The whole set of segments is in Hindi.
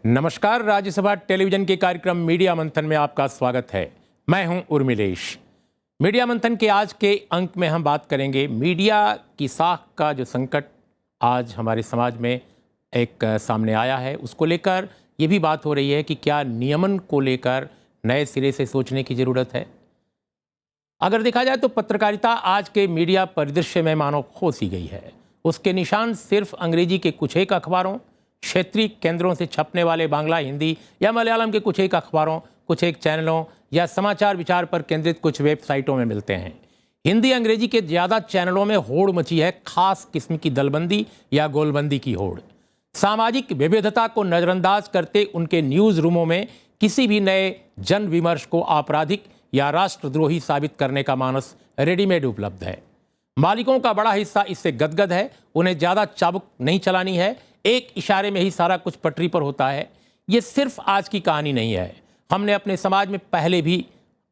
नमस्कार, राज्यसभा टेलीविजन के कार्यक्रम मीडिया मंथन में आपका स्वागत है। मैं हूं उर्मिलेश। मीडिया मंथन के आज के अंक में हम बात करेंगे मीडिया की साख का जो संकट आज हमारे समाज में एक सामने आया है, उसको लेकर ये भी बात हो रही है कि क्या नियमन को लेकर नए सिरे से सोचने की ज़रूरत है। अगर देखा जाए तो पत्रकारिता आज के मीडिया परिदृश्य में मानो खो सी गई है। उसके निशान सिर्फ अंग्रेजी के कुछ एक अखबारों, क्षेत्रीय केंद्रों से छपने वाले बांग्ला, हिंदी या मलयालम के कुछ एक अखबारों, कुछ एक चैनलों या समाचार विचार पर केंद्रित कुछ वेबसाइटों में मिलते हैं। हिंदी अंग्रेजी के ज़्यादा चैनलों में होड़ मची है, खास किस्म की दलबंदी या गोलबंदी की होड़। सामाजिक विविधता को नज़रअंदाज करते उनके न्यूज़ रूमों में किसी भी नए जन विमर्श को आपराधिक या राष्ट्रद्रोही साबित करने का मानस रेडीमेड उपलब्ध है। मालिकों का बड़ा हिस्सा इससे गदगद है। उन्हें ज़्यादा चाबुक नहीं चलानी है, एक इशारे में ही सारा कुछ पटरी पर होता है। ये सिर्फ आज की कहानी नहीं है, हमने अपने समाज में पहले भी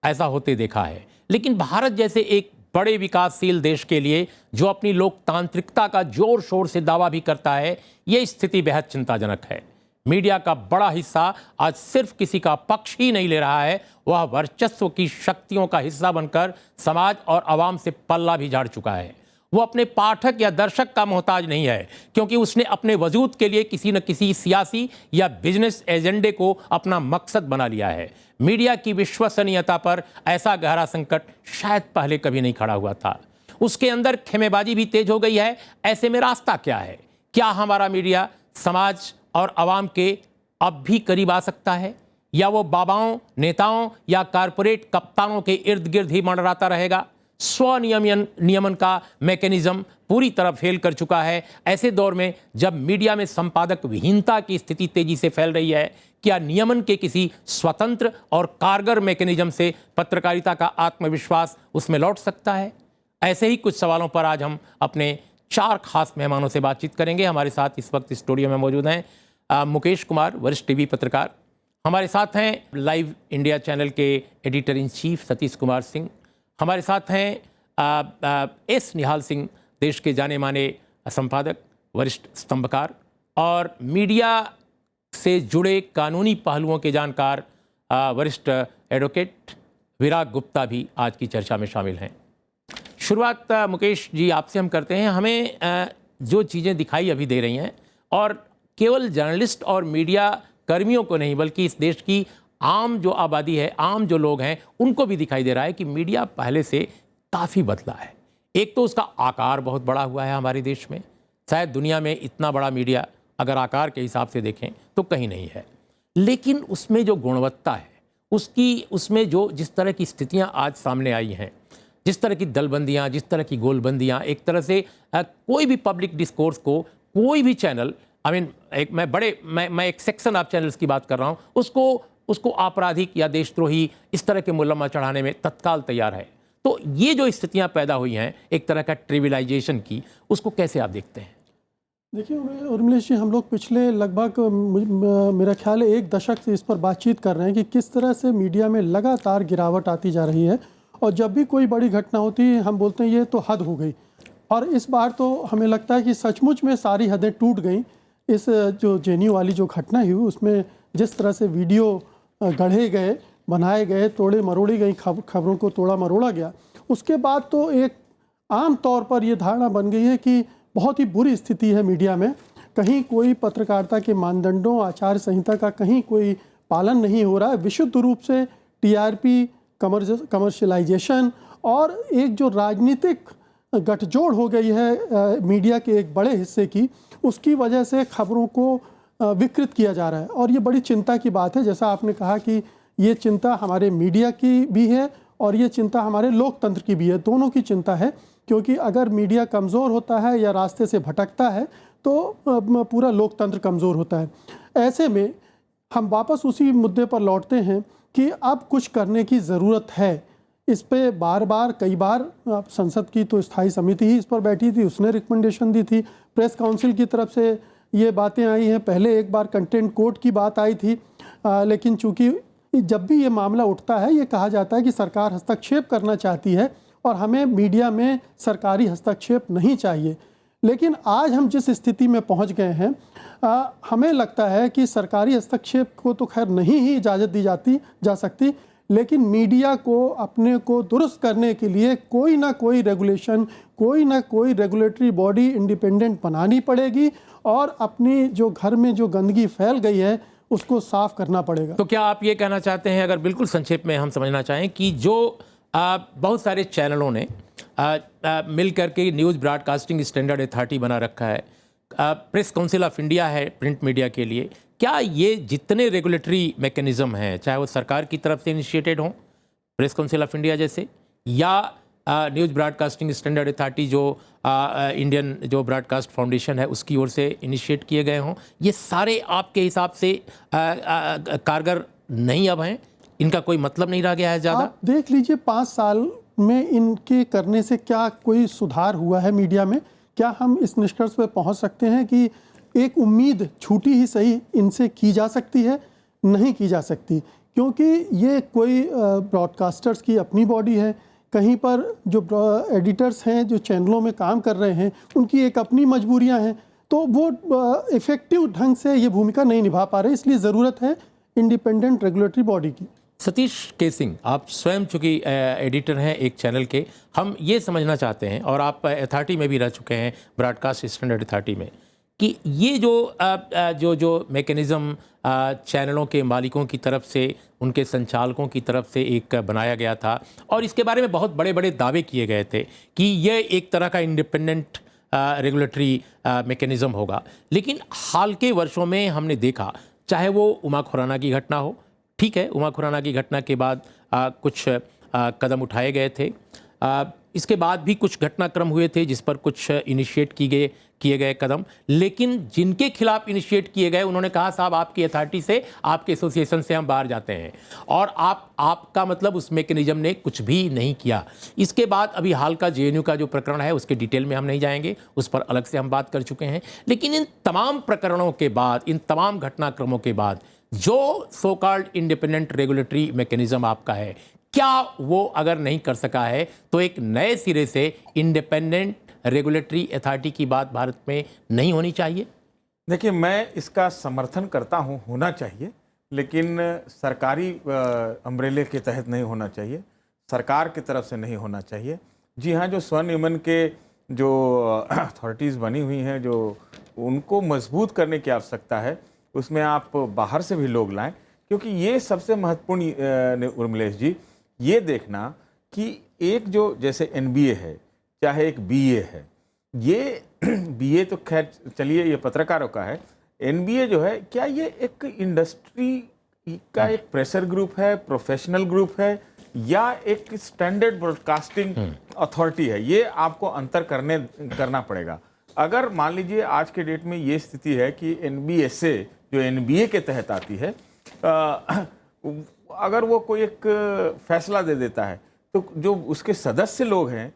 ऐसा होते देखा है। लेकिन भारत जैसे एक बड़े विकासशील देश के लिए, जो अपनी लोकतांत्रिकता का जोर शोर से दावा भी करता है, ये स्थिति बेहद चिंताजनक है। मीडिया का बड़ा हिस्सा आज सिर्फ किसी का पक्ष ही नहीं ले रहा है, वह वर्चस्व की शक्तियों का हिस्सा बनकर समाज और आवाम से पल्ला भी झाड़ चुका है। वो अपने पाठक या दर्शक का मोहताज नहीं है, क्योंकि उसने अपने वजूद के लिए किसी न किसी सियासी या बिजनेस एजेंडे को अपना मकसद बना लिया है। मीडिया की विश्वसनीयता पर ऐसा गहरा संकट शायद पहले कभी नहीं खड़ा हुआ था। उसके अंदर खेमेबाजी भी तेज हो गई है। ऐसे में रास्ता क्या है? क्या हमारा मीडिया समाज और आवाम के अब भी करीब आ सकता है, या वो बाबाओं, नेताओं या कारपोरेट कप्तानों के इर्द गिर्द ही मंडराता रहेगा? नियमन का मैकेनिज्म पूरी तरह फेल कर चुका है। ऐसे दौर में जब मीडिया में संपादक विहीनता की स्थिति तेजी से फैल रही है, क्या नियमन के किसी स्वतंत्र और कारगर मैकेनिज्म से पत्रकारिता का आत्मविश्वास उसमें लौट सकता है? ऐसे ही कुछ सवालों पर आज हम अपने 4 खास मेहमानों से बातचीत करेंगे। हमारे साथ इस वक्त स्टूडियो में मौजूद हैं मुकेश कुमार, वरिष्ठ टीवी पत्रकार। हमारे साथ हैं लाइव इंडिया चैनल के editor in chief Satish Kumar Singh. हमारे साथ हैं एस निहाल सिंह, देश के जाने माने संपादक, वरिष्ठ स्तंभकार और मीडिया से जुड़े कानूनी पहलुओं के जानकार, वरिष्ठ एडवोकेट विराग गुप्ता भी आज की चर्चा में शामिल हैं। शुरुआत मुकेश जी आपसे हम करते हैं। हमें जो चीज़ें दिखाई अभी दे रही हैं, और केवल जर्नलिस्ट और मीडिया कर्मियों को नहीं, बल्कि इस देश की आम जो आबादी है, आम जो लोग हैं, उनको भी दिखाई दे रहा है कि मीडिया पहले से काफ़ी बदला है। एक तो उसका आकार बहुत बड़ा हुआ है हमारे देश में। शायद दुनिया में इतना बड़ा मीडिया अगर आकार के हिसाब से देखें तो कहीं नहीं है। लेकिन उसमें जो गुणवत्ता है, उसमें जो जिस तरह की स्थितियां आज सामने आई हैं, जिस तरह की दलबंदियां, जिस तरह की गोलबंदियां, एक तरह से कोई भी पब्लिक डिस्कोर्स को कोई भी चैनल, मैं एक सेक्शन ऑफ चैनल्स की बात कर रहा हूं, उसको आपराधिक या देशद्रोही इस तरह के मुलम्मा चढ़ाने में तत्काल तैयार है। तो ये जो स्थितियां पैदा हुई हैं एक तरह का ट्रिविलाइजेशन की, उसको कैसे आप देखते हैं? देखिए उर्मिलेश जी, हम लोग पिछले लगभग मेरा ख्याल है 1 दशक से इस पर बातचीत कर रहे हैं कि किस तरह से मीडिया में लगातार गिरावट आती जा रही है, और जब भी कोई बड़ी घटना होती है हम बोलते हैं ये तो हद हो गई। और इस बार तो हमें लगता है कि सचमुच में सारी हदें टूट गई। इस जो जेएनयू वाली जो घटना हुई, उसमें जिस तरह से वीडियो गढ़े गए, बनाए गए, तोड़े मरोड़ी गई, खबरों को तोड़ा मरोड़ा गया, उसके बाद तो एक आम तौर पर यह धारणा बन गई है कि बहुत ही बुरी स्थिति है मीडिया में। कहीं कोई पत्रकारिता के मानदंडों, आचार संहिता का कहीं कोई पालन नहीं हो रहा है। विशुद्ध रूप से टीआरपी, कमर्शियलाइजेशन और एक जो राजनीतिक गठजोड़ हो गई है मीडिया के एक बड़े हिस्से की, उसकी वजह से खबरों को विकृत किया जा रहा है। और ये बड़ी चिंता की बात है। जैसा आपने कहा कि ये चिंता हमारे मीडिया की भी है और ये चिंता हमारे लोकतंत्र की भी है, दोनों की चिंता है। क्योंकि अगर मीडिया कमज़ोर होता है या रास्ते से भटकता है तो पूरा लोकतंत्र कमज़ोर होता है। ऐसे में हम वापस उसी मुद्दे पर लौटते हैं कि अब कुछ करने की ज़रूरत है। इस पे कई बार संसद की तो स्थायी समिति ही इस पर बैठी थी, उसने रिकमेंडेशन दी थी। प्रेस काउंसिल की तरफ से ये बातें आई हैं। पहले एक बार कंटेंट कोड की बात आई थी, लेकिन चूंकि जब भी ये मामला उठता है ये कहा जाता है कि सरकार हस्तक्षेप करना चाहती है और हमें मीडिया में सरकारी हस्तक्षेप नहीं चाहिए। लेकिन आज हम जिस स्थिति में पहुंच गए हैं, हमें लगता है कि सरकारी हस्तक्षेप को तो खैर नहीं ही इजाज़त दी जा सकती, लेकिन मीडिया को अपने को दुरुस्त करने के लिए कोई ना कोई रेगुलेशन, कोई ना कोई रेगुलेटरी बॉडी इंडिपेंडेंट बनानी पड़ेगी और अपनी जो घर में जो गंदगी फैल गई है उसको साफ करना पड़ेगा। तो क्या आप ये कहना चाहते हैं, अगर बिल्कुल संक्षेप में हम समझना चाहें, कि जो बहुत सारे चैनलों ने मिल करके न्यूज़ ब्रॉडकास्टिंग स्टैंडर्ड अथॉरिटी बना रखा है, प्रेस काउंसिल ऑफ इंडिया है प्रिंट मीडिया के लिए, क्या ये जितने रेगुलेटरी मैकेनिज्म हैं, चाहे वो सरकार की तरफ से इनिशिएटेड हों, प्रेस काउंसिल ऑफ इंडिया जैसे, या न्यूज़ ब्रॉडकास्टिंग स्टैंडर्ड अथॉरिटी जो इंडियन जो ब्रॉडकास्ट फाउंडेशन है उसकी ओर से इनिशिएट किए गए हों, ये सारे आपके हिसाब से कारगर नहीं अब हैं, इनका कोई मतलब नहीं रह गया है ज़्यादा? आप देख लीजिए 5 साल में इनके करने से क्या कोई सुधार हुआ है मीडिया में? क्या हम इस निष्कर्ष पर पहुंच सकते हैं कि एक उम्मीद छूटी ही सही इनसे की जा सकती है? नहीं की जा सकती, क्योंकि ये कोई ब्रॉडकास्टर्स की अपनी बॉडी है, कहीं पर जो एडिटर्स हैं जो चैनलों में काम कर रहे हैं उनकी एक अपनी मजबूरियां हैं, तो वो इफ़ेक्टिव ढंग से ये भूमिका नहीं निभा पा रहे, इसलिए ज़रूरत है इंडिपेंडेंट रेगुलेटरी बॉडी की। सतीश के सिंह, आप स्वयं चूँकि एडिटर हैं एक चैनल के, हम ये समझना चाहते हैं, और आप अथॉरिटी में भी रह चुके हैं, ब्रॉडकास्ट स्टैंडर्ड अथॉरिटी में, कि ये जो मैकेनिज़्म चैनलों के मालिकों की तरफ से, उनके संचालकों की तरफ से एक बनाया गया था, और इसके बारे में बहुत बड़े बड़े दावे किए गए थे कि ये एक तरह का इंडिपेंडेंट रेगुलेटरी मैकेनिज़्म होगा, लेकिन हाल के वर्षों में हमने देखा, चाहे वो उमा खुराना की घटना हो, ठीक है, उमा खुराना की घटना के बाद कुछ कदम उठाए गए थे, इसके बाद भी कुछ घटनाक्रम हुए थे जिस पर कुछ इनिशिएट किए गए कदम, लेकिन जिनके खिलाफ इनिशिएट किए गए उन्होंने कहा साहब आपकी अथॉरिटी से, आपके एसोसिएशन से हम बाहर जाते हैं, और आपका मतलब उस मैकेनिज्म ने कुछ भी नहीं किया। इसके बाद अभी हाल का जेएनयू का जो प्रकरण है उसके डिटेल में हम नहीं जाएंगे, उस पर अलग से हम बात कर चुके हैं, लेकिन इन तमाम प्रकरणों के बाद, इन तमाम घटनाक्रमों के बाद जो so called independent regulatory mechanism आपका है, क्या वो अगर नहीं कर सका है तो एक नए सिरे से इंडिपेंडेंट रेगुलेटरी अथॉरिटी की बात भारत में नहीं होनी चाहिए? देखिए, मैं इसका समर्थन करता हूं, होना चाहिए, लेकिन सरकारी अम्ब्रेले के तहत नहीं होना चाहिए, सरकार की तरफ से नहीं होना चाहिए। जी हाँ, जो स्वनियमन के जो अथॉरिटीज़ बनी हुई हैं, जो उनको मजबूत करने की आवश्यकता है, उसमें आप बाहर से भी लोग लाएं, क्योंकि ये सबसे महत्वपूर्ण उर्मिलेश जी, ये देखना कि एक जो जैसे एनबीए है, चाहे एक बीए है, ये बीए तो खैर चलिए ये पत्रकारों का है, एनबीए जो है, क्या ये एक इंडस्ट्री का एक प्रेशर ग्रुप है, प्रोफेशनल ग्रुप है, या एक स्टैंडर्ड ब्रॉडकास्टिंग अथॉरिटी है? ये आपको अंतर करना पड़ेगा। अगर मान लीजिए आज के डेट में ये स्थिति है कि एनबीएसए जो एनबीए के तहत आती है, अगर वो कोई एक फैसला दे देता है तो जो उसके सदस्य लोग हैं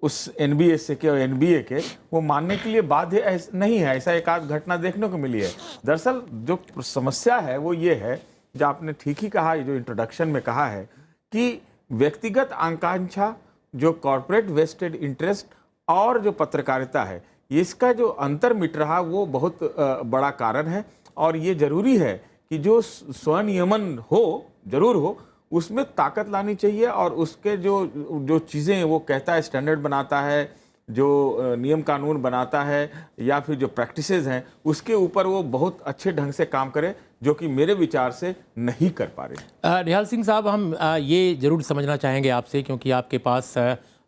उस एनबीएसए के और एनबीए के, वो मानने के लिए बाध्य नहीं है। ऐसा एक आध घटना देखने को मिली है। दरअसल जो समस्या है वो ये है, जो आपने ठीक ही कहा, जो इंट्रोडक्शन में कहा है, कि व्यक्तिगत आकांक्षा, जो कॉरपोरेट वेस्टेड इंटरेस्ट और जो पत्रकारिता है, इसका जो अंतर मिट रहा वो बहुत बड़ा कारण है। और ये जरूरी है कि जो स्वनियमन हो, जरूर हो, उसमें ताकत लानी चाहिए, और उसके जो चीज़ें वो कहता है, स्टैंडर्ड बनाता है, जो नियम कानून बनाता है, या फिर जो प्रैक्टिसेस हैं, उसके ऊपर वो बहुत अच्छे ढंग से काम करे, जो कि मेरे विचार से नहीं कर पा रहे। निहाल सिंह साहब, हम ये ज़रूर समझना चाहेंगे आपसे, क्योंकि आपके पास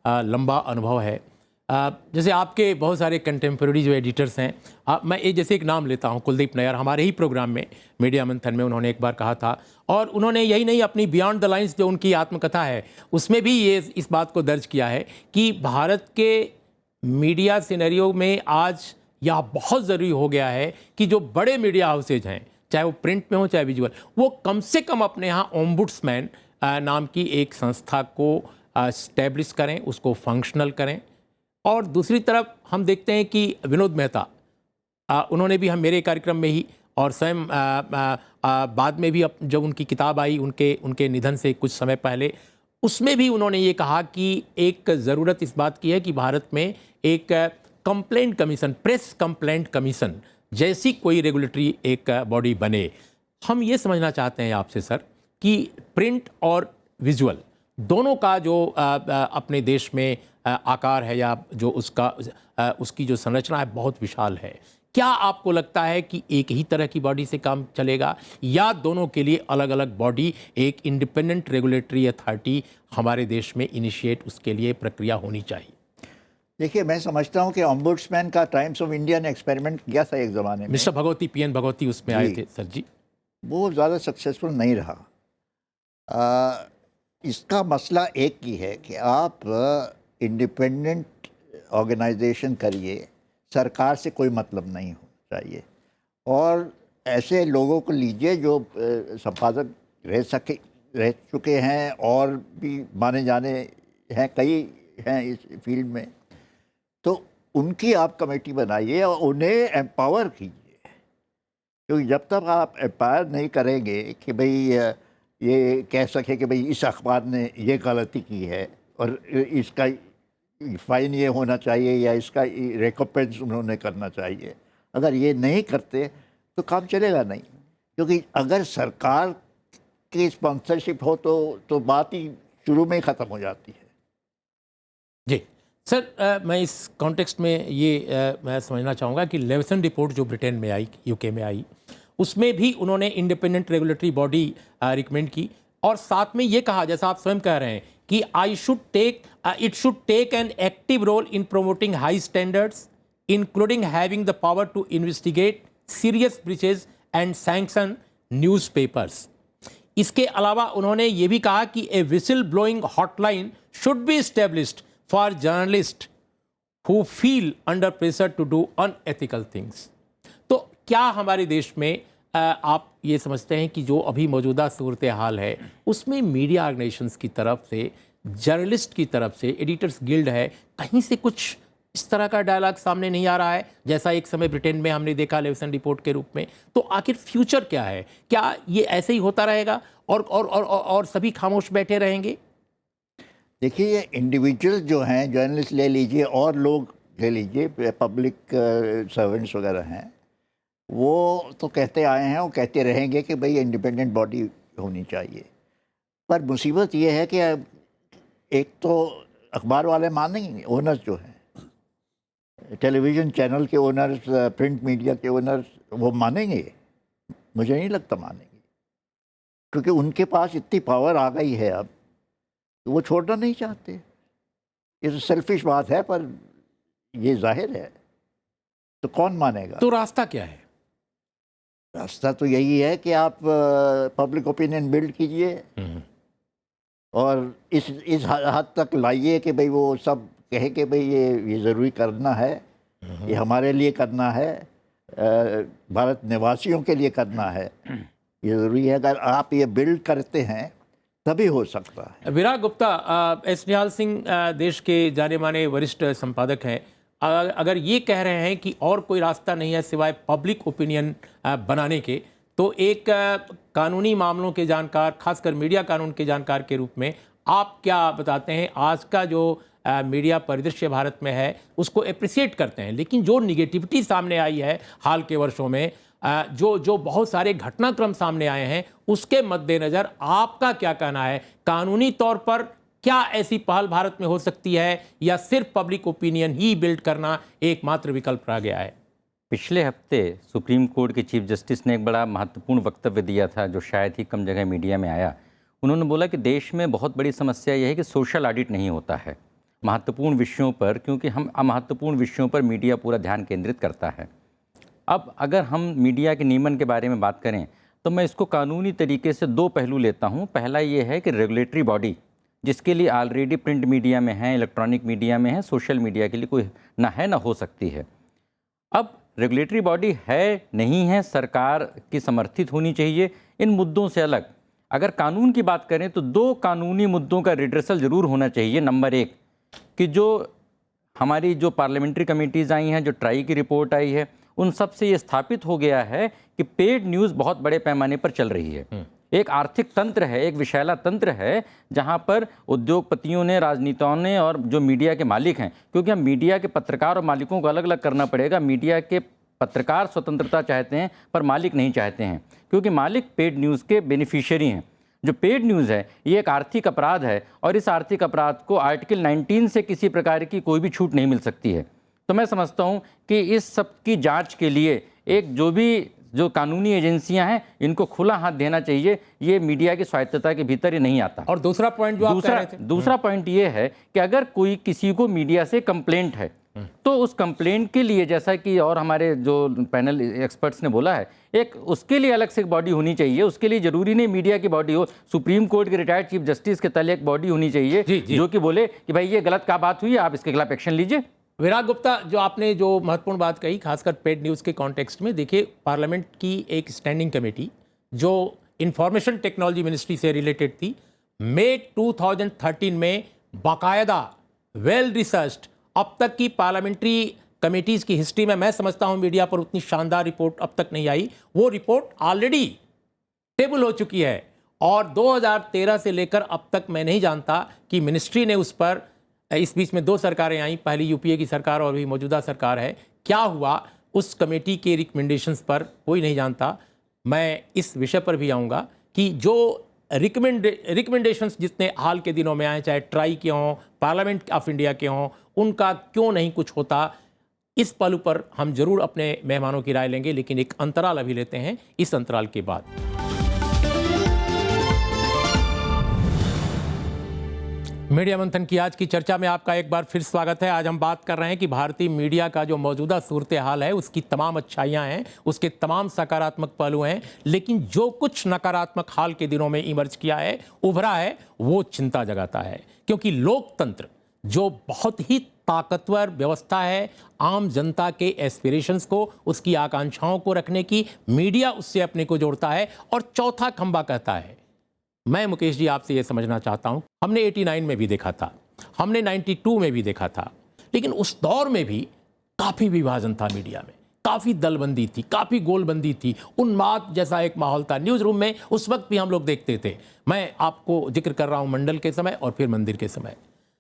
लंबा अनुभव है। जैसे आपके बहुत सारे कंटेम्प्रेरी जो एडिटर्स हैं, मैं जैसे एक नाम लेता हूं, कुलदीप नैयर, हमारे ही प्रोग्राम में मीडिया मंथन में उन्होंने एक बार कहा था, और उन्होंने यही नहीं, अपनी बियॉन्ड द लाइंस जो उनकी आत्मकथा है उसमें भी ये इस बात को दर्ज किया है कि भारत के मीडिया सिनेरियो में आज यह बहुत ज़रूरी हो गया है कि जो बड़े मीडिया हाउसेज हैं, चाहे वो प्रिंट में हो चाहे विजुअल, वो कम से कम अपने यहाँ ओम्बुड्समैन नाम की एक संस्था को स्टैब्लिश करें, उसको फंक्शनल करें। और दूसरी तरफ हम देखते हैं कि विनोद मेहता, उन्होंने भी हम मेरे कार्यक्रम में ही, और स्वयं बाद में भी जब उनकी किताब आई उनके निधन से कुछ समय पहले, उसमें भी उन्होंने ये कहा कि एक ज़रूरत इस बात की है कि भारत में एक complaint commission, press complaint commission जैसी कोई रेगुलेटरी एक बॉडी बने। हम ये समझना चाहते हैं आपसे सर कि प्रिंट और विजुअल दोनों का जो अपने देश में आकार है या जो उसकी जो संरचना है बहुत विशाल है। क्या आपको लगता है कि एक ही तरह की बॉडी से काम चलेगा या दोनों के लिए अलग अलग बॉडी, एक इंडिपेंडेंट रेगुलेटरी अथॉरिटी हमारे देश में इनिशिएट उसके लिए प्रक्रिया होनी चाहिए? देखिए, मैं समझता हूँ कि ऑम्बुड्समैन का टाइम्स ऑफ इंडिया ने एक्सपेरिमेंट किया था एक ज़माने में। मिस्टर भगवती, पीएन भगवती उसमें आए थे सर जी। वो ज़्यादा सक्सेसफुल नहीं रहा। इसका मसला एक ही है कि आप इंडिपेंडेंट ऑर्गेनाइजेशन करिए, सरकार से कोई मतलब नहीं होना चाहिए, और ऐसे लोगों को लीजिए जो संपादक रह चुके हैं और भी माने जाने हैं, कई हैं इस फील्ड में, तो उनकी आप कमेटी बनाइए और उन्हें एम्पावर कीजिए। क्योंकि जब तक आप एम्पावर नहीं करेंगे कि भाई ये कह सके कि भाई इस अखबार ने ये गलती की है और इसका फ़ाइन ये होना चाहिए या इसका रिकम्पेंस उन्होंने करना चाहिए, अगर ये नहीं करते तो काम चलेगा नहीं। क्योंकि अगर सरकार की स्पॉन्सरशिप हो तो बात ही शुरू में ही ख़त्म हो जाती है। जी सर, मैं इस कॉन्टेक्स्ट में ये मैं समझना चाहूँगा कि लेवसन रिपोर्ट जो ब्रिटेन में आई, यूके में आई, उसमें भी उन्होंने इंडिपेंडेंट रेगुलेटरी बॉडी रिकमेंड की और साथ में ये कहा, जैसा आप स्वयं कह रहे हैं, कि it should take an active role in promoting high standards including having the power to investigate serious breaches and sanction newspapers. इसके अलावा उन्होंने ये भी कहा कि a whistle blowing hotline should be established for journalist who feel under pressure to do unethical things. तो क्या हमारे देश में आप ये समझते हैं कि जो अभी मौजूदा सूरत हाल है उसमें मीडिया ऑर्गेनाइजेशंस की तरफ से, जर्नलिस्ट की तरफ से, एडिटर्स गिल्ड है, कहीं से कुछ इस तरह का डायलॉग सामने नहीं आ रहा है जैसा एक समय ब्रिटेन में हमने देखा लेवसन रिपोर्ट के रूप में? तो आखिर फ्यूचर क्या है? क्या ये ऐसे ही होता रहेगा और सभी खामोश बैठे रहेंगे? देखिए, ये इंडिविजुअल जो हैं, जर्नलिस्ट ले लीजिए और लोग ले लीजिए, पब्लिक सर्वेंट्स वगैरह हैं, वो तो कहते आए हैं और कहते रहेंगे कि भाई इंडिपेंडेंट बॉडी होनी चाहिए। पर मुसीबत ये है कि एक तो अखबार वाले मानेंगे, ओनर्स जो हैं, टेलीविज़न चैनल के ओनर्स, प्रिंट मीडिया के ओनर्स, वो मानेंगे? मुझे नहीं लगता मानेंगे, क्योंकि उनके पास इतनी पावर आ गई है अब, तो वो छोड़ना नहीं चाहते। ये तो सेल्फिश बात है, पर ये जाहिर है, तो कौन मानेगा? तो रास्ता क्या है? रास्ता तो यही है कि आप पब्लिक ओपिनियन बिल्ड कीजिए और इस हद तक लाइए कि भाई वो सब कहे कि भाई ये ज़रूरी करना है, ये हमारे लिए करना है, भारत निवासियों के लिए करना है, ये ज़रूरी है। अगर आप ये बिल्ड करते हैं तभी हो सकता है। विराग गुप्ता, एस निहाल सिंह देश के जाने माने वरिष्ठ संपादक हैं, अगर ये कह रहे हैं कि और कोई रास्ता नहीं है सिवाय पब्लिक ओपिनियन बनाने के, तो एक कानूनी मामलों के जानकार, खासकर मीडिया कानून के जानकार के रूप में आप क्या बताते हैं? आज का जो मीडिया परिदृश्य भारत में है उसको एप्रिसिएट करते हैं, लेकिन जो निगेटिविटी सामने आई है हाल के वर्षों में, जो बहुत सारे घटनाक्रम सामने आए हैं, उसके मद्देनज़र आपका क्या कहना है? कानूनी तौर पर क्या ऐसी पहल भारत में हो सकती है या सिर्फ पब्लिक ओपिनियन ही बिल्ड करना एकमात्र विकल्प रह गया है? पिछले हफ्ते सुप्रीम कोर्ट के चीफ जस्टिस ने एक बड़ा महत्वपूर्ण वक्तव्य दिया था जो शायद ही कम जगह मीडिया में आया। उन्होंने बोला कि देश में बहुत बड़ी समस्या यह है कि सोशल ऑडिट नहीं होता है महत्वपूर्ण विषयों पर, क्योंकि हम अमहत्वपूर्ण विषयों पर मीडिया पूरा ध्यान केंद्रित करता है। अब अगर हम मीडिया के नियमन के बारे में बात करें तो मैं इसको कानूनी तरीके से दो पहलू लेता हूँ। पहला ये है कि रेगुलेटरी बॉडी, जिसके लिए ऑलरेडी प्रिंट मीडिया में है, इलेक्ट्रॉनिक मीडिया में है, सोशल मीडिया के लिए कोई ना है ना हो सकती है। अब रेगुलेटरी बॉडी है नहीं है, सरकार की समर्थित होनी चाहिए। इन मुद्दों से अलग अगर कानून की बात करें तो दो कानूनी मुद्दों का रिड्रेसल ज़रूर होना चाहिए। नंबर एक कि जो हमारी जो पार्लियामेंट्री कमेटीज़ आई हैं, जो ट्राई की रिपोर्ट आई है, उन सब से ये स्थापित हो गया है कि पेड न्यूज़ बहुत बड़े पैमाने पर चल रही है। एक आर्थिक तंत्र है, एक विशैला तंत्र है, जहां पर उद्योगपतियों ने, राजनीतियों ने और जो मीडिया के मालिक हैं, क्योंकि हम मीडिया के पत्रकार और मालिकों को अलग अलग करना पड़ेगा। मीडिया के पत्रकार स्वतंत्रता चाहते हैं पर मालिक नहीं चाहते हैं, क्योंकि मालिक पेड न्यूज़ के बेनिफिशियरी हैं। जो पेड न्यूज़ है ये एक आर्थिक अपराध है और इस आर्थिक अपराध को आर्टिकल 19 से किसी प्रकार की कोई भी छूट नहीं मिल सकती है। तो मैं समझता हूँ कि इस सब की जांच के लिए एक जो कानूनी एजेंसियां हैं इनको खुला हाथ देना चाहिए। ये मीडिया की स्वायत्तता के भीतर ये नहीं आता। और दूसरा पॉइंट जो आप कह रहे थे, दूसरा पॉइंट ये है कि अगर कोई किसी को मीडिया से कंप्लेंट है तो उस कंप्लेंट के लिए, जैसा कि और हमारे जो पैनल एक्सपर्ट्स ने बोला है, एक उसके लिए अलग से एक बॉडी होनी चाहिए। उसके लिए जरूरी नहीं मीडिया की बॉडी हो, सुप्रीम कोर्ट के रिटायर्ड चीफ जस्टिस के तले एक बॉडी होनी चाहिए जो कि बोले कि भाई ये गलत क्या बात हुई है, आप इसके खिलाफ एक्शन लीजिए। विराग गुप्ता, जो आपने जो महत्वपूर्ण बात कही खासकर पेड न्यूज़ के कॉन्टेक्स्ट में, देखिए पार्लियामेंट की एक स्टैंडिंग कमेटी जो इंफॉर्मेशन टेक्नोलॉजी मिनिस्ट्री से रिलेटेड थी, मई 2013 में बाकायदा वेल रिसर्च्ड, अब तक की पार्लियामेंट्री कमेटीज़ की हिस्ट्री में मैं समझता हूं मीडिया पर उतनी शानदार रिपोर्ट अब तक नहीं आई। वो रिपोर्ट ऑलरेडी टेबल हो चुकी है और 2013 से लेकर अब तक मैं नहीं जानता कि मिनिस्ट्री ने उस पर, इस बीच में 2 सरकारें आई, पहली यूपीए की सरकार और अभी मौजूदा सरकार है, क्या हुआ उस कमेटी के रिकमेंडेशंस पर कोई नहीं जानता। मैं इस विषय पर भी आऊँगा कि जो रिकमेंडेशंस जितने हाल के दिनों में आए, चाहे ट्राई के हों, पार्लियामेंट ऑफ इंडिया के हों, उनका क्यों नहीं कुछ होता, इस पहलू पर हम जरूर अपने मेहमानों की राय लेंगे। लेकिन एक अंतराल अभी लेते हैं, इस अंतराल के बाद मीडिया मंथन की आज की चर्चा में आपका एक बार फिर स्वागत है। आज हम बात कर रहे हैं कि भारतीय मीडिया का जो मौजूदा सूरत हाल है, उसकी तमाम अच्छाइयां हैं, उसके तमाम सकारात्मक पहलू हैं, लेकिन जो कुछ नकारात्मक हाल के दिनों में इमर्ज किया है, उभरा है, वो चिंता जगाता है। क्योंकि लोकतंत्र जो बहुत ही ताकतवर व्यवस्था है, आम जनता के एस्पिरेशंस को, उसकी आकांक्षाओं को रखने की, मीडिया उससे अपने को जोड़ता है और चौथा खंभा कहता है। मैं मुकेश जी आपसे ये समझना चाहता हूं, हमने 89 में भी देखा था, हमने 92 में भी देखा था, लेकिन उस दौर में भी काफ़ी विभाजन था मीडिया में, काफ़ी दलबंदी थी, काफ़ी गोलबंदी थी, उन्माद जैसा एक माहौल था न्यूज़ रूम में। उस वक्त भी हम लोग देखते थे। मैं आपको जिक्र कर रहा हूं मंडल के समय और फिर मंदिर के समय,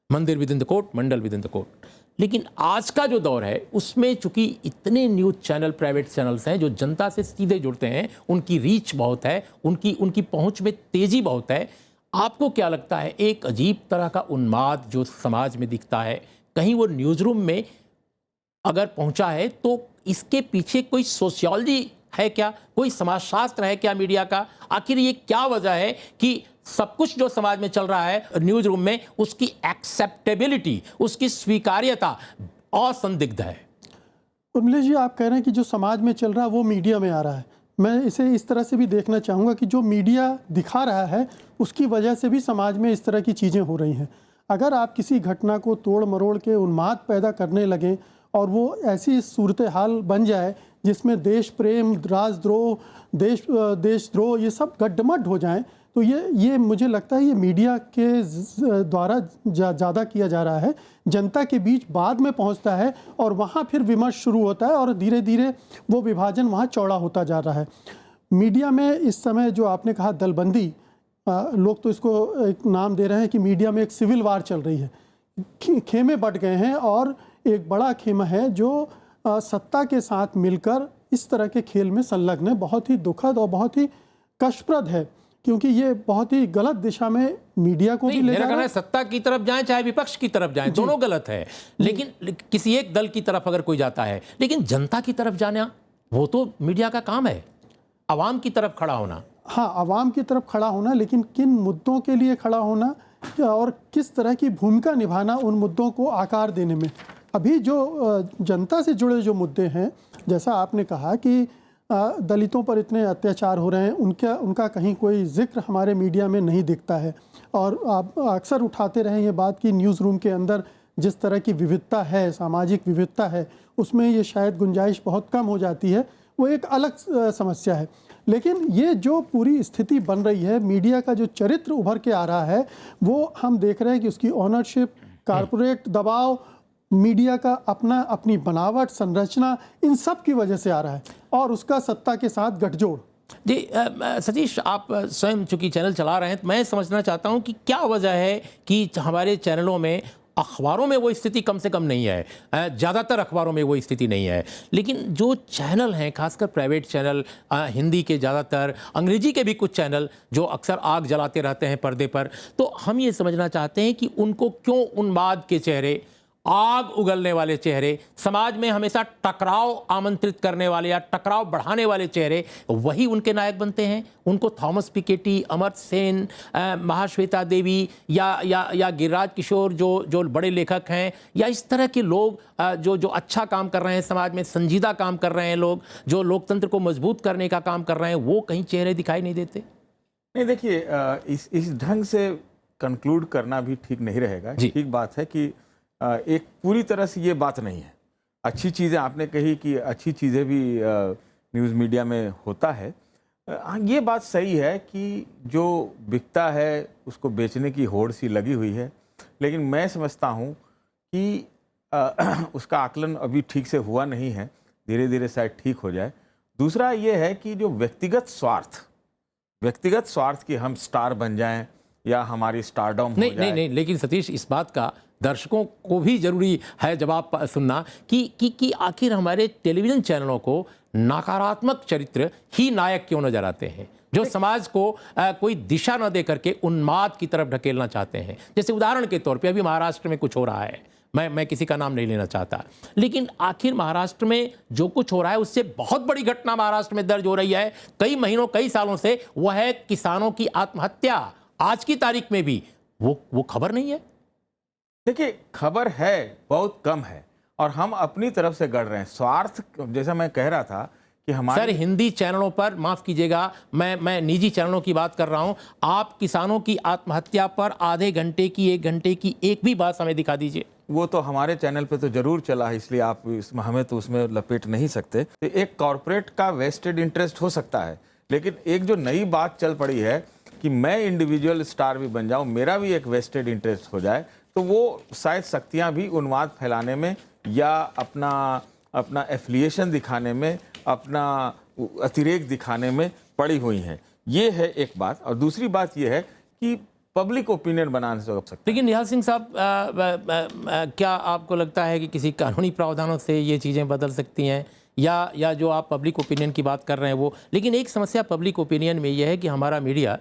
मंदिर with in the court, Mandal with in the court. लेकिन आज का जो दौर है उसमें चूंकि इतने न्यूज़ चैनल, प्राइवेट चैनल्स हैं जो जनता से सीधे जुड़ते हैं, उनकी रीच बहुत है, उनकी पहुंच में तेज़ी बहुत है। आपको क्या लगता है, एक अजीब तरह का उन्माद जो समाज में दिखता है, कहीं वो न्यूज़ रूम में अगर पहुंचा है तो इसके पीछे कोई सोशियोलॉजी है क्या, कोई समाजशास्त्र है क्या मीडिया का? आखिर ये क्या वजह है कि सब कुछ जो समाज में चल रहा है न्यूज़ रूम में, उसकी एक्सेप्टेबिलिटी, उसकी स्वीकार्यता असंदिग्ध है? उर्मिला जी, आप कह रहे हैं कि जो समाज में चल रहा है वो मीडिया में आ रहा है। मैं इसे इस तरह से भी देखना चाहूँगा कि जो मीडिया दिखा रहा है उसकी वजह से भी समाज में इस तरह की चीज़ें हो रही हैं। अगर आप किसी घटना को तोड़ मरोड़ के उन्माद पैदा करने लगें और वो ऐसी सूरत हाल बन जाए जिसमें देश प्रेम, राजद्रोह, देशद्रोह ये सब गड्ढमड्ढ हो जाएं, तो ये मुझे लगता है ये मीडिया के द्वारा ज़्यादा किया जा रहा है। जनता के बीच बाद में पहुंचता है और वहाँ फिर विमर्श शुरू होता है और धीरे धीरे वो विभाजन वहाँ चौड़ा होता जा रहा है। मीडिया में इस समय जो आपने कहा दलबंदी, लोग तो इसको एक नाम दे रहे हैं कि मीडिया में एक सिविल वार चल रही है। खेमे बट गए हैं और एक बड़ा खेमा है जो सत्ता के साथ मिलकर इस तरह के खेल में संलग्न है। बहुत ही दुखद और बहुत ही कष्टप्रद है, क्योंकि ये बहुत ही गलत दिशा में मीडिया को भी ले जा रहा है। सत्ता की तरफ जाएं चाहे विपक्ष की तरफ जाएं, दोनों गलत है। लेकिन किसी एक दल की तरफ अगर कोई जाता है, लेकिन जनता की तरफ जाना वो तो मीडिया का काम है, आवाम की तरफ खड़ा होना। हाँ, आवाम की तरफ खड़ा होना, लेकिन किन मुद्दों के लिए खड़ा होना और किस तरह की भूमिका निभाना उन मुद्दों को आकार देने में। अभी जो जनता से जुड़े जो मुद्दे हैं, जैसा आपने कहा कि दलितों पर इतने अत्याचार हो रहे हैं, उनका कहीं कोई जिक्र हमारे मीडिया में नहीं दिखता है। और आप अक्सर उठाते रहे ये बात कि न्यूज़ रूम के अंदर जिस तरह की विविधता है, सामाजिक विविधता है, उसमें ये शायद गुंजाइश बहुत कम हो जाती है, वो एक अलग समस्या है। लेकिन ये जो पूरी स्थिति बन रही है, मीडिया का जो चरित्र उभर के आ रहा है, वो हम देख रहे हैं कि उसकी ऑनरशिप, कारपोरेट दबाव मीडिया का अपनी बनावट, संरचना, इन सब की वजह से आ रहा है और उसका सत्ता के साथ गठजोड़। जी सतीश, आप स्वयं चूंकि चैनल चला रहे हैं तो मैं समझना चाहता हूं कि क्या वजह है कि हमारे चैनलों में, अखबारों में वो स्थिति कम से कम नहीं है, ज़्यादातर अखबारों में वो स्थिति नहीं है, लेकिन जो चैनल हैं, खासकर प्राइवेट चैनल, हिंदी के ज़्यादातर, अंग्रेजी के भी कुछ चैनल जो अक्सर आग जलाते रहते हैं पर्दे पर, तो हम ये समझना चाहते हैं कि उनको क्यों उन्माद के चेहरे, आग उगलने वाले चेहरे, समाज में हमेशा टकराव आमंत्रित करने वाले या टकराव बढ़ाने वाले चेहरे, वही उनके नायक बनते हैं। उनको थॉमस पिकेटी, अमर्त्य सेन, महाश्वेता देवी या गिरिराज किशोर जो बड़े लेखक हैं, या इस तरह के लोग जो अच्छा काम कर रहे हैं, समाज में संजीदा काम कर रहे हैं, लोग जो लोकतंत्र को मजबूत करने का काम कर रहे हैं, वो कहीं चेहरे दिखाई नहीं देते। नहीं, देखिए, इस ढंग से कंक्लूड करना भी ठीक नहीं रहेगा। ठीक बात है कि एक पूरी तरह से ये बात नहीं है। अच्छी चीज़ें आपने कही कि अच्छी चीज़ें भी न्यूज़ मीडिया में होता है। ये बात सही है कि जो बिकता है उसको बेचने की होड़ सी लगी हुई है, लेकिन मैं समझता हूँ कि उसका आकलन अभी ठीक से हुआ नहीं है, धीरे धीरे शायद ठीक हो जाए। दूसरा ये है कि जो व्यक्तिगत स्वार्थ कि हम स्टार बन जाएं या हमारी स्टारडम हो जाए। नहीं, लेकिन सतीश, इस बात का दर्शकों को भी जरूरी है जवाब सुनना कि आखिर हमारे टेलीविजन चैनलों को नकारात्मक चरित्र ही नायक क्यों नजर आते हैं, जो समाज को कोई दिशा न दे करके उन्माद की तरफ ढकेलना चाहते हैं। जैसे उदाहरण के तौर पे अभी महाराष्ट्र में कुछ हो रहा है, मैं किसी का नाम नहीं लेना चाहता, लेकिन आखिर महाराष्ट्र में जो कुछ हो रहा है उससे बहुत बड़ी घटना महाराष्ट्र में दर्ज हो रही है कई महीनों, कई सालों से, वह है किसानों की आत्महत्या। आज की तारीख में भी वो खबर नहीं है। देखिए, खबर है, बहुत कम है, और हम अपनी तरफ से गढ़ रहे हैं स्वार्थ। जैसा मैं कह रहा था कि हमारे सर, हिंदी चैनलों पर, माफ कीजिएगा, मैं निजी चैनलों की बात कर रहा हूं, आप किसानों की आत्महत्या पर आधे घंटे की, 1 घंटे की एक भी बात हमें दिखा दीजिए। वो तो हमारे चैनल पे तो जरूर चला है, इसलिए आप हमें तो उसमें लपेट नहीं सकते। तो एक कॉरपोरेट का वेस्टेड इंटरेस्ट हो सकता है, लेकिन एक जो नई बात चल पड़ी है कि मैं इंडिविजुअल स्टार भी बन जाऊं, मेरा भी एक वेस्टेड इंटरेस्ट हो जाए, तो वो शायद शक्तियां भी उन्माद फैलाने में या अपना एफिलिएशन दिखाने में, अपना अतिरेक दिखाने में पड़ी हुई हैं। ये है एक बात। और दूसरी बात ये है कि पब्लिक ओपिनियन बनाने से सकता है। लेकिन निहाल सिंह साहब, क्या आपको लगता है कि किसी कानूनी प्रावधानों से ये चीज़ें बदल सकती हैं, या जो आप पब्लिक ओपिनियन की बात कर रहे हैं वो? लेकिन एक समस्या पब्लिक ओपिनियन में यह है कि हमारा मीडिया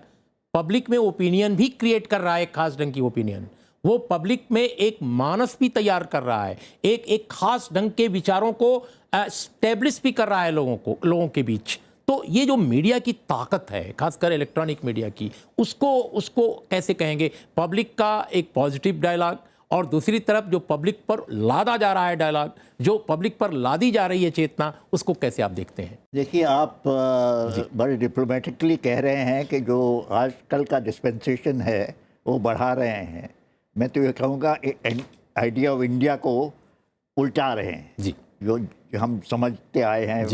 पब्लिक में ओपिनियन भी क्रिएट कर रहा है, एक खास ढंग की ओपिनियन। वो पब्लिक में एक मानस भी तैयार कर रहा है, एक खास ढंग के विचारों को स्टेब्लिश भी कर रहा है लोगों के बीच। तो ये जो मीडिया की ताकत है, खासकर इलेक्ट्रॉनिक मीडिया की, उसको कैसे कहेंगे? पब्लिक का एक पॉजिटिव डायलॉग, और दूसरी तरफ जो पब्लिक पर लादा जा रहा है डायलॉग, जो पब्लिक पर लादी जा रही है चेतना, उसको कैसे आप देखते हैं? देखिए, आप बड़े डिप्लोमेटिकली कह रहे हैं कि जो आजकल का डिस्पेंसेशन है वो बढ़ा रहे हैं। मैं तो ये कहूँगा आइडिया ऑफ इंडिया को उल्टा रहे हैं जी, जो हम समझते आए हैं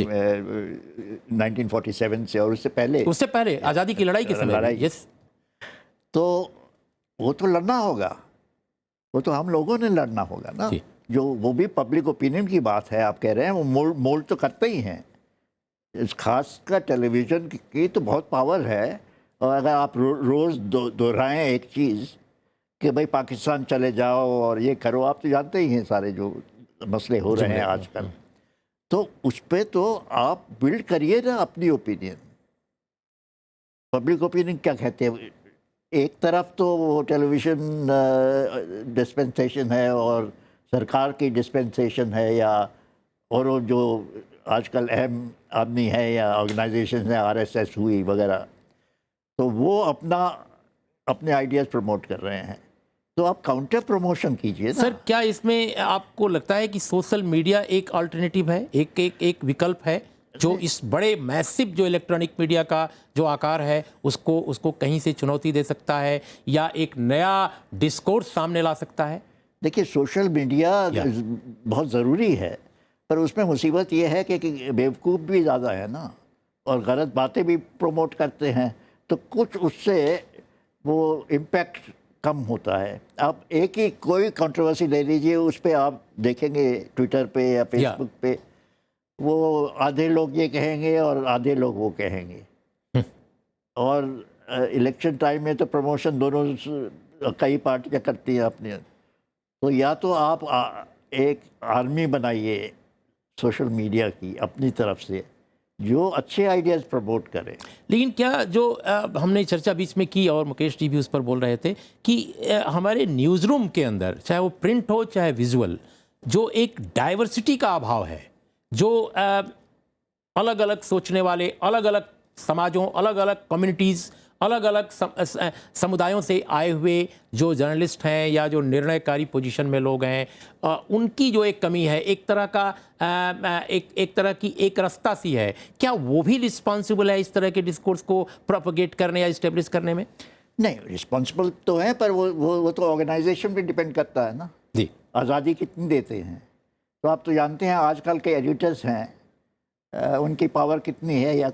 1947 से, और उससे पहले आज़ादी की लड़ाई के समय। यस, तो वो तो लड़ना होगा, वो तो हम लोगों ने लड़ना होगा ना। जो वो भी पब्लिक ओपिनियन की बात है, आप कह रहे हैं, वो मोल्ड तो करते ही हैं। इस खासकर टेलीविज़न की तो बहुत पावर है, और अगर आप रोज़ दोहराएं एक चीज़ कि भाई पाकिस्तान चले जाओ और ये करो, आप तो जानते ही हैं सारे जो मसले हो रहे हैं आजकल, तो उस पर तो आप बिल्ड करिए ना अपनी ओपिनियन। पब्लिक ओपिनियन क्या कहते हैं? एक तरफ तो टेलीविज़न डिस्पेंसेशन है और सरकार की डिस्पेंसेशन है, या और वो जो आजकल अहम आदमी है या ऑर्गेनाइजेशन है, RSS हुई वगैरह, तो वो अपने आइडियाज़ प्रमोट कर रहे हैं। तो आप काउंटर प्रमोशन कीजिए ना। सर, क्या इसमें आपको लगता है कि सोशल मीडिया एक अल्टरनेटिव है, एक विकल्प है, जो इस बड़े मैसिव जो इलेक्ट्रॉनिक मीडिया का जो आकार है उसको कहीं से चुनौती दे सकता है, या एक नया डिस्कोर्स सामने ला सकता है? देखिए, सोशल मीडिया बहुत ज़रूरी है, पर उसमें मुसीबत ये है कि बेवकूफ़ भी ज़्यादा है ना, और गलत बातें भी प्रमोट करते हैं, तो कुछ उससे वो इम्पैक्ट कम होता है। आप एक ही कोई कंट्रोवर्सी ले लीजिए, उस पे आप देखेंगे ट्विटर पे या फेसबुक पे, वो आधे लोग ये कहेंगे और आधे लोग वो कहेंगे। और इलेक्शन टाइम में तो प्रमोशन दोनों कई पार्टियां करती हैं अपने। तो या तो आप एक आर्मी बनाइए सोशल मीडिया की अपनी तरफ से, जो अच्छे आइडियाज़ प्रमोट करें। लेकिन क्या जो हमने चर्चा बीच में की और मुकेश जी भी उस पर बोल रहे थे कि हमारे न्यूज़ रूम के अंदर, चाहे वो प्रिंट हो चाहे विजुअल, जो एक डाइवर्सिटी का अभाव है, जो अलग अलग सोचने वाले, अलग अलग समाजों, अलग अलग कम्युनिटीज़, अलग अलग समुदायों से आए हुए जो जर्नलिस्ट हैं या जो निर्णयकारी पोजीशन में लोग हैं, उनकी जो एक कमी है, एक तरह का एक तरह की एक रास्ता सी है, क्या वो भी रिस्पॉन्सिबल है इस तरह के डिस्कोर्स को प्रोपोगेट करने या इस्टेब्लिश करने में? नहीं, रिस्पॉन्सिबल तो है, पर वो तो ऑर्गेनाइजेशन पे डिपेंड करता है ना। जी, आज़ादी कितनी देते हैं। तो आप तो जानते हैं आजकल के एडिटर्स हैं, उनकी पावर कितनी है या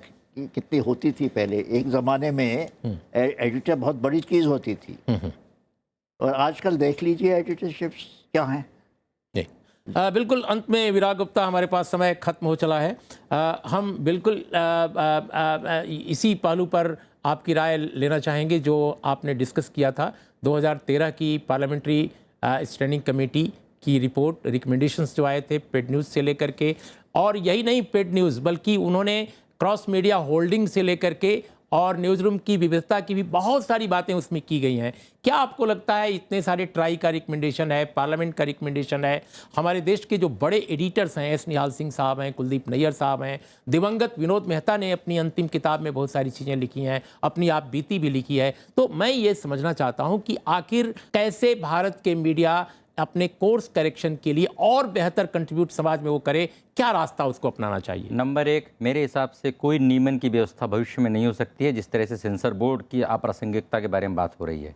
कितनी होती थी पहले। एक ज़माने में एडिटर बहुत बड़ी चीज़ होती थी, और आजकल देख लीजिए एडिटरशिप्स क्या हैं। बिल्कुल। अंत में विराग गुप्ता, हमारे पास समय खत्म हो चला है। हम बिल्कुल इसी पहलू पर आपकी राय लेना चाहेंगे जो आपने डिस्कस किया था 2013 की पार्लियामेंट्री स्टैंडिंग कमेटी की रिपोर्ट, रिकमेंडेशंस जो आए थे पेड न्यूज़ से लेकर के, और यही नहीं पेड न्यूज़ बल्कि उन्होंने क्रॉस मीडिया होल्डिंग से लेकर के और न्यूज़ रूम की विविधता की भी बहुत सारी बातें उसमें की गई हैं। क्या आपको लगता है इतने सारे ट्राई का रिकमेंडेशन है, पार्लियामेंट का रिकमेंडेशन है, हमारे देश के जो बड़े एडिटर्स हैं, एस निहाल सिंह साहब हैं, कुलदीप नैयर साहब हैं, दिवंगत विनोद मेहता ने अपनी अंतिम किताब में बहुत सारी चीज़ें लिखी हैं, अपनी आप बीती भी लिखी है, तो मैं ये समझना चाहता हूँ कि आखिर कैसे भारत के मीडिया अपने कोर्स करेक्शन के लिए और बेहतर कंट्रीब्यूट समाज में वो करे, क्या रास्ता उसको अपनाना चाहिए? नंबर एक, मेरे हिसाब से कोई नियमन की व्यवस्था भविष्य में नहीं हो सकती है जिस तरह से सेंसर बोर्ड की अप्रासंगिकता के बारे में बात हो रही है।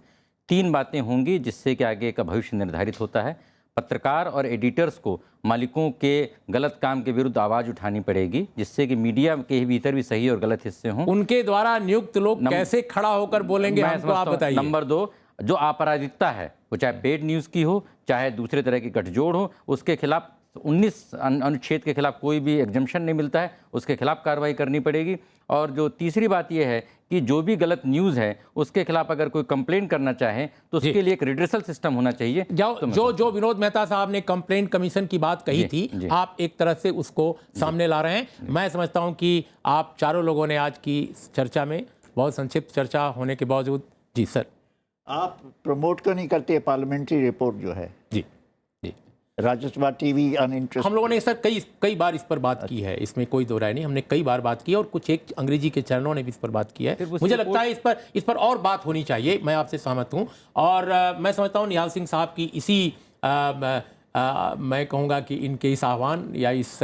3 बातें होंगी जिससे कि आगे का भविष्य निर्धारित होता है। पत्रकार और एडिटर्स को मालिकों के गलत काम के विरुद्ध आवाज़ उठानी पड़ेगी, जिससे कि मीडिया के भीतर भी सही और गलत हिस्से हों। उनके द्वारा नियुक्त लोग कैसे खड़ा होकर बोलेंगे, हमको आप बताइए। नंबर 2, जो अपराधिकता है, वो चाहे पेड न्यूज़ की हो चाहे दूसरे तरह की गठजोड़ हो, उसके खिलाफ 19 अनुच्छेद के खिलाफ कोई भी एग्जम्पशन नहीं मिलता है, उसके खिलाफ कार्रवाई करनी पड़ेगी। और जो तीसरी बात यह है कि जो भी गलत न्यूज़ है उसके खिलाफ अगर कोई कंप्लेंट करना चाहे तो उसके लिए एक रिड्रेसल सिस्टम होना चाहिए। जो विनोद मेहता साहब ने कंप्लेंट कमीशन की बात कही थी, आप एक तरह से उसको सामने ला रहे हैं। मैं समझता हूं कि आप चारों लोगों ने आज की चर्चा में, बहुत संक्षिप्त चर्चा होने के बावजूद, जी सर, आप प्रमोट क्यों नहीं करते पार्लियामेंट्री रिपोर्ट जो है? जी, राज्यसभा टीवी अनइंटरेस्टेड। हम लोगों ने सर कई बार इस पर बात की है, इसमें कोई दो राय नहीं, हमने कई बार बात की है और कुछ एक अंग्रेजी के चैनलों ने भी इस पर बात की है। मुझे लगता है इस पर और बात होनी चाहिए, मैं आपसे सहमत हूं। और मैं समझता हूं निहाल सिंह साहब की इसी मैं कहूँगा कि इनके इस आह्वान या इस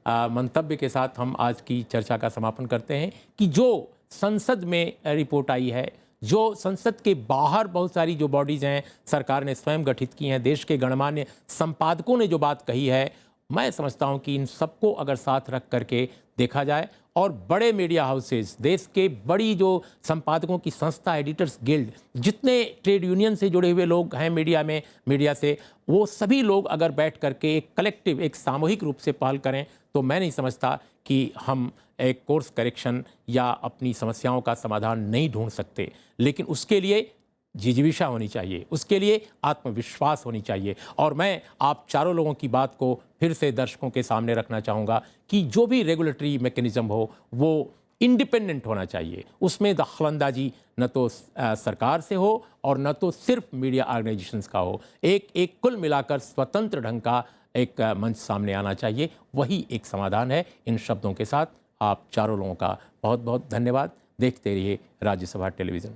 मंतव्य के साथ हम आज की चर्चा का समापन करते हैं कि जो संसद में रिपोर्ट आई है, जो संसद के बाहर बहुत सारी जो बॉडीज़ हैं सरकार ने स्वयं गठित की हैं, देश के गणमान्य संपादकों ने जो बात कही है, मैं समझता हूं कि इन सबको अगर साथ रख करके देखा जाए और बड़े मीडिया हाउसेस, देश के बड़ी जो संपादकों की संस्था, एडिटर्स गिल्ड, जितने ट्रेड यूनियन से जुड़े हुए लोग हैं मीडिया से, वो सभी लोग अगर बैठ करके एक कलेक्टिव, एक सामूहिक रूप से पहल करें तो मैं नहीं समझता कि हम एक कोर्स करेक्शन या अपनी समस्याओं का समाधान नहीं ढूंढ सकते। लेकिन उसके लिए जिजीविषा होनी चाहिए, उसके लिए आत्मविश्वास होनी चाहिए। और मैं आप चारों लोगों की बात को फिर से दर्शकों के सामने रखना चाहूँगा कि जो भी रेगुलेटरी मैकेनिज्म हो वो इंडिपेंडेंट होना चाहिए, उसमें दखलंदाजी न तो सरकार से हो और न तो सिर्फ मीडिया ऑर्गेनाइजेशंस का हो। एक कुल मिलाकर स्वतंत्र ढंग का एक मंच सामने आना चाहिए, वही एक समाधान है। इन शब्दों के साथ आप चारों लोगों का बहुत बहुत धन्यवाद। देखते रहिए राज्यसभा टेलीविज़न।